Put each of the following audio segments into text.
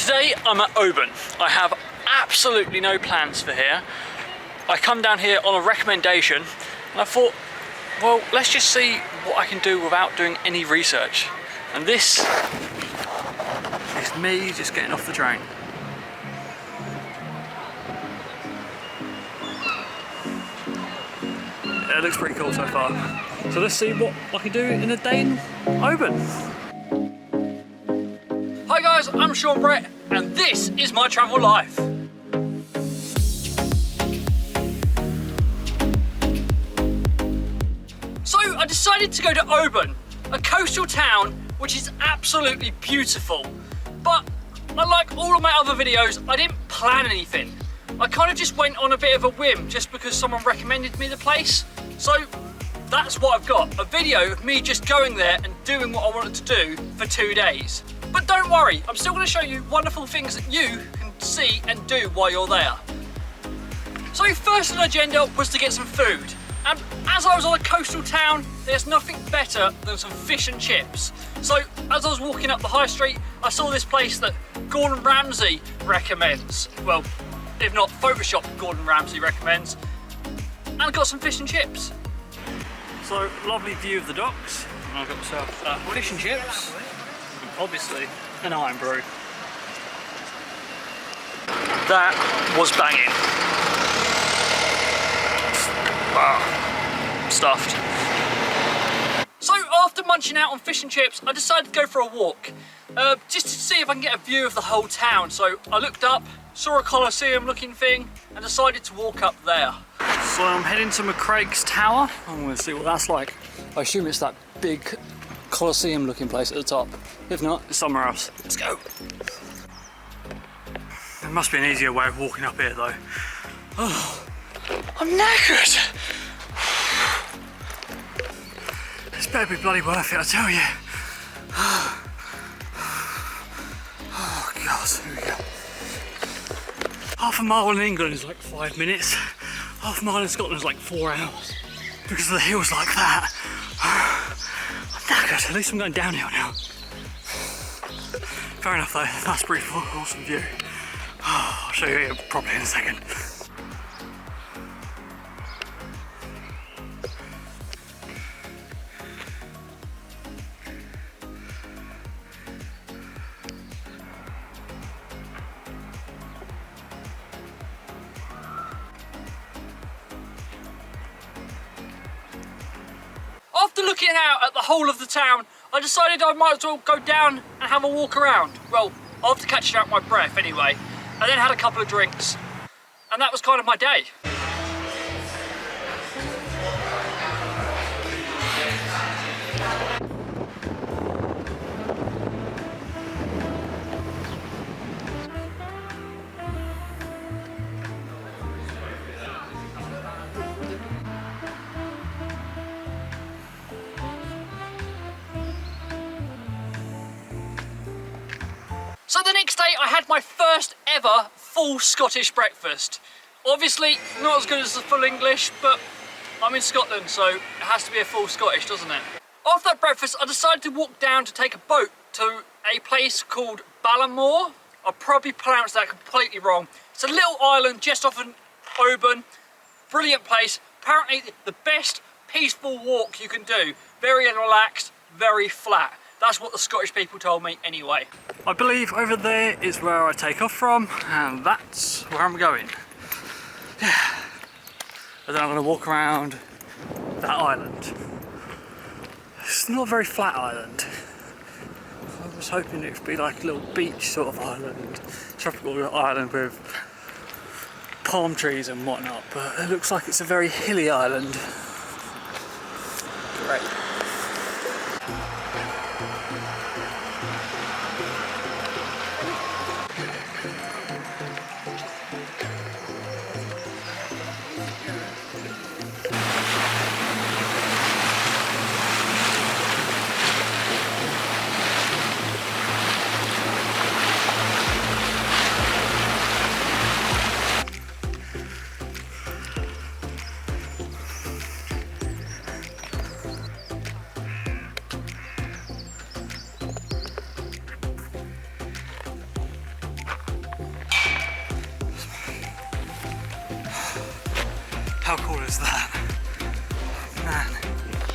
Today I'm at Oban. I have absolutely no plans for here. I come down here on a recommendation and I thought, well, let's just see what I can do without doing any research. And this is me just getting off the train. Yeah, it looks pretty cool so far. So let's see what I can do in a day in Oban. Hi guys, I'm Sean Brett, and this is my travel life. So I decided to go to Oban, a coastal town which is absolutely beautiful. But unlike all of my other videos, I didn't plan anything. I kind of just went on a bit of a whim just because someone recommended me the place. So that's what I've got, a video of me just going there and doing what I wanted to do for 2 days. But don't worry, I'm still going to show you wonderful things that you can see and do while you're there. So first on the agenda was to get some food. And as I was on a coastal town, there's nothing better than some fish and chips. So as I was walking up the high street, I saw this place that Gordon Ramsay recommends. Well, if not Photoshop, Gordon Ramsay recommends. And I got some fish and chips. So lovely view of the docks. And I've got myself fish and chips. Obviously, an iron brew. That was banging. Wow, stuffed. So after munching out on fish and chips, I decided to go for a walk, just to see if I can get a view of the whole town. So I looked up, saw a Colosseum looking thing, and decided to walk up there. So I'm heading to McCaig's tower. I'm going to see what that's like. I assume it's that big Colosseum looking place at the top. If not, it's somewhere else. Let's go. There must be an easier way of walking up here though. Oh, I'm knackered. This better be bloody worth it, I tell you. Oh God, here we go. Half a mile in England is like 5 minutes. Half a mile in Scotland is like 4 hours. Because of the hills like that. Knackered. At least I'm going downhill now. Fair enough though, that's pretty awesome view. I'll show you it properly in a second. After looking out at the whole of the town, I decided I might as well go down and have a walk around. Well, after catching out my breath anyway, I then had a couple of drinks, and that was kind of my day. So the next day I had my first ever full Scottish breakfast. Obviously not as good as the full English, but I'm in Scotland, so it has to be a full Scottish, doesn't it? After that breakfast I decided to walk down to take a boat to a place called Balliemore. I probably pronounced that completely wrong. It's a little island just off of Oban. Brilliant place. Apparently the best peaceful walk you can do. Very relaxed, very flat. That's what the Scottish people told me anyway. I believe over there is where I take off from, and that's where I'm going. Yeah. And then I'm going to walk around that island. It's not a very flat island. I was hoping it would be like a little beach sort of island, tropical island with palm trees and whatnot, but it looks like it's a very hilly island. Great. How cool is that? Man.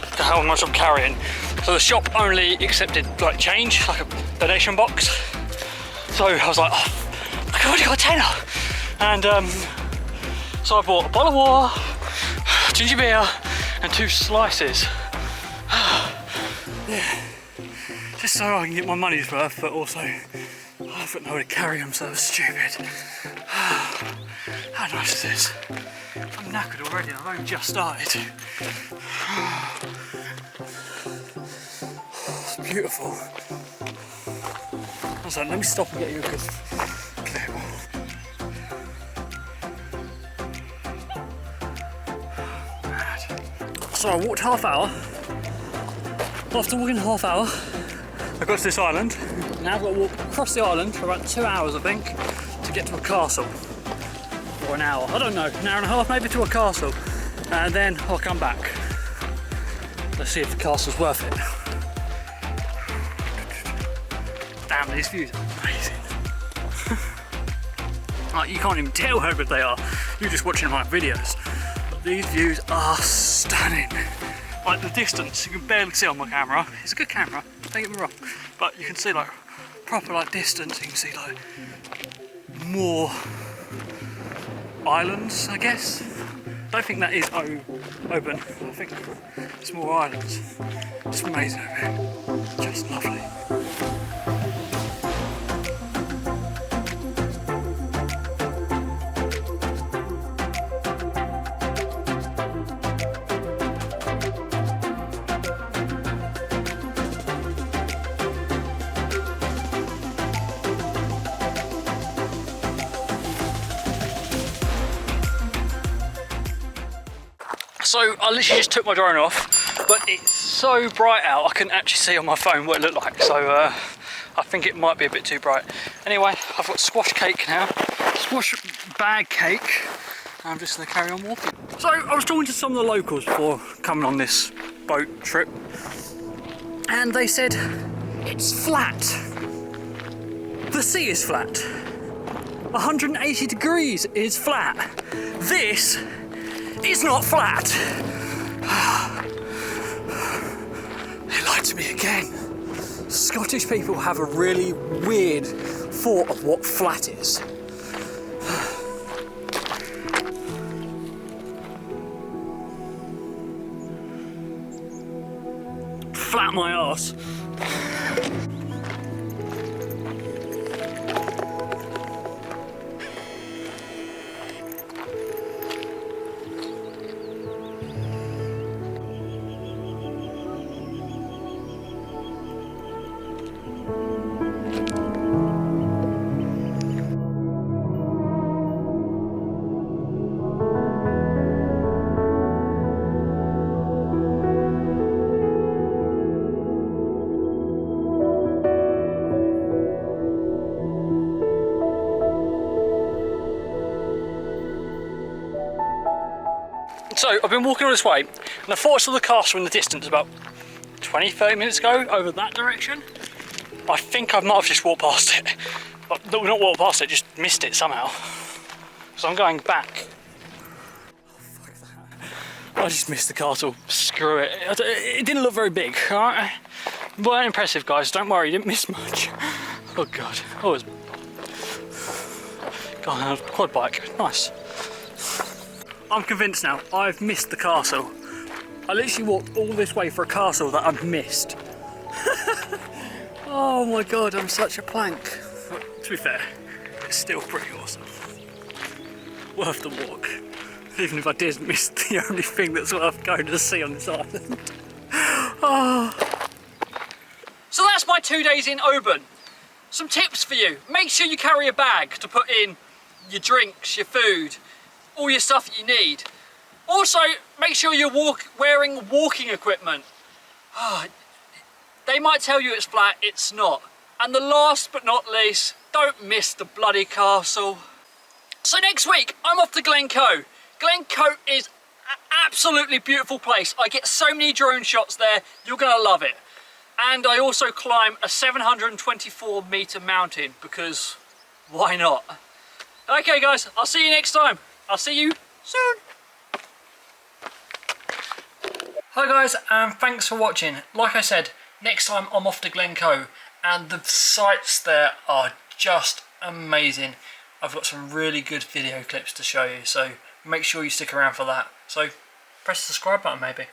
Look at how much I'm carrying. So the shop only accepted like change, like a donation box. So I was like, oh my god, you got a tenner. And so I bought a bottle of water, ginger beer, and 2 slices. Yeah. Just so I can get my money's worth, but also I've got nowhere to carry them, so it's stupid. How nice is this? I'm knackered already, I've only just started. It's beautiful. I was like, let me stop and get you a good clip. Mad. So I walked half hour. After walking half hour, I got to this island. Now I've got to walk across the island for about 2 hours, I think, to get to a castle. Or an hour, I don't know, an hour and a half maybe to a castle. And then I'll come back. Let's see if the castle's worth it. Damn, these views are amazing. Like, you can't even tell how good they are. You're just watching my videos. But these views are stunning. Like the distance, you can barely see on my camera. It's a good camera, don't get me wrong. But you can see like proper like distance. You can see like more islands, I guess. I don't think that is Oban. I think it's more islands. It's amazing over here. Just lovely. So I literally just took my drone off, but it's so bright out I couldn't actually see on my phone what it looked like, so I think it might be a bit too bright. Anyway, I've got squash cake now, squash bag cake, and I'm just going to carry on walking. So I was talking to some of the locals before coming on this boat trip, and they said it's flat. The sea is flat. 180 degrees is flat. This is not flat. They lied to me again. Scottish people have a really weird thought of what flat is. Flat my arse. So I've been walking all this way, and I thought I saw the castle in the distance about 20-30 minutes ago over that direction. I think I might have just walked past it. But not walked past it, just missed it somehow. So I'm going back. Oh, fuck that. I just missed the castle. Screw it. It didn't look very big, alright? Weren't impressive, guys. Don't worry, you didn't miss much. Oh god. Oh, it was... God, quad bike. Nice. I'm convinced now, I've missed the castle. I literally walked all this way for a castle that I've missed. Oh my god, I'm such a plank. But, to be fair, it's still pretty awesome. Worth the walk. Even if I did miss the only thing that's worth going to see on this island. Oh. So that's my 2 days in Oban. Some tips for you. Make sure you carry a bag to put in your drinks, your food, all your stuff that you need. Also, make sure you're wearing walking equipment. They might tell you it's flat, it's not. And the last but not least, don't miss the bloody castle. So next week, I'm off to Glencoe. Glencoe is an absolutely beautiful place. I get so many drone shots there, you're gonna love it. And I also climb a 724-meter mountain, because why not? Okay guys, I'll see you next time. I'll see you soon. Hi guys, and thanks for watching. Like I said, next time I'm off to Glencoe, and the sights there are just amazing. I've got some really good video clips to show you, so make sure you stick around for that. So press the subscribe button maybe.